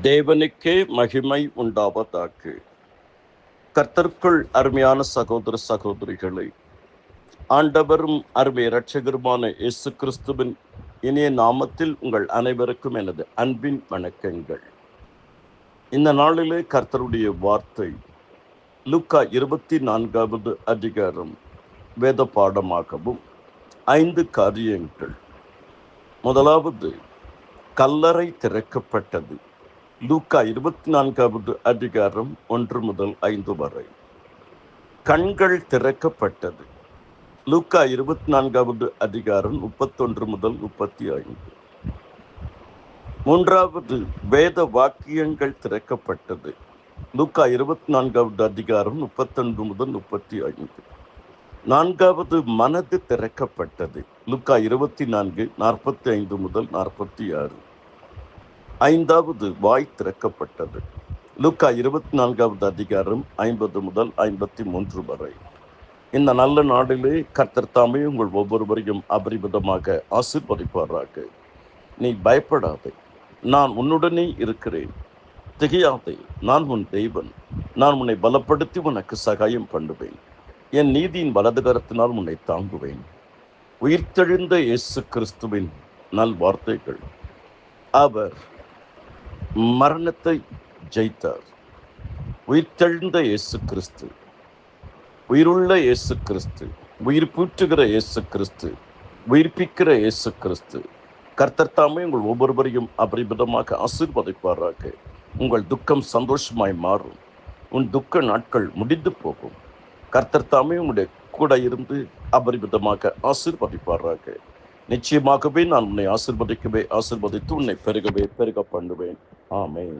தேவனுக்கே மகிமை உண்டாவதாக. கர்த்தருக்குள் அருமையான சகோதர சகோதரிகளை, ஆண்டவரும் அருமை இரட்சகருமான இயேசு கிறிஸ்துவின் இனிய நாமத்தில் உங்கள் அனைவருக்கும் எனது அன்பின் வணக்கங்கள். இந்த நாளிலே கர்த்தருடைய வார்த்தை லூக்கா 24வது அதிகாரம் வேத பாடமாகவும் 5 காரியங்கள். முதலாவது, கல்லறை திறக்கப்பட்டது. லூக்கா 24வது அதிகாரம் 1 முதல் 5 வரை. கண்கள் திறக்கப்பட்டது. லூக்கா 24வது அதிகாரம் 31 முதல் 35. மூன்றாவது, வேத வாக்கியங்கள் திறக்கப்பட்டது. லூக்கா 24வது அதிகாரம் 31 முதல் 35. நான்காவது, மனது திறக்கப்பட்டது. லூக்கா 24 45 முதல் 46. ஐந்தாவது, வாய் திறக்கப்பட்டது. லூக்கா 24வது அதிகாரம் 50 முதல் 53 வரை. இந்த நல்ல நாளிலே கர்த்தர் தாமே உங்கள் ஒவ்வொருவரையும் அபரிமிதமாக ஆசீர்வதிப்பாராக. நீ பயப்படாதே, நான் உன்னுடனே இருக்கிறேன். திகையாதே, நான் உன் தேவன். நான் உன்னை பலப்படுத்தி உனக்கு சகாயம் பண்ணுவேன். என் நீதியின் வலது கரத்தினால் உன்னை தாங்குவேன். உயிர்த்தெழுந்த இயேசு கிறிஸ்துவின் நல் வார்த்தைகள். அவர் மரணத்தை ஜெயித்தார். உயிர்த்தெழுந்த இயேசு கிறிஸ்து, உயிருள்ள இயேசு கிறிஸ்து, உயிர் பூற்றுகிற இயேசு கிறிஸ்து, உயிர்ப்பிக்கிற இயேசு கிறிஸ்து. கர்த்தர் தாமே உங்கள் ஒவ்வொருவரையும் அபரிமிதமாக ஆசீர்வதிப்பாராக. உங்கள் துக்கம் சந்தோஷமாய் மாறும். உன் துக்க நாட்கள் முடிந்து போகும். கர்த்தர் தாமே உங்களுடைய கூட இருந்து அபரிமிதமாக ஆசீர்வதிப்பாராக. நிச்சயமாகவே நான் உன்னை ஆசீர்வதித்து உன்னை பெருக பண்ணுவேன். ஆமென்.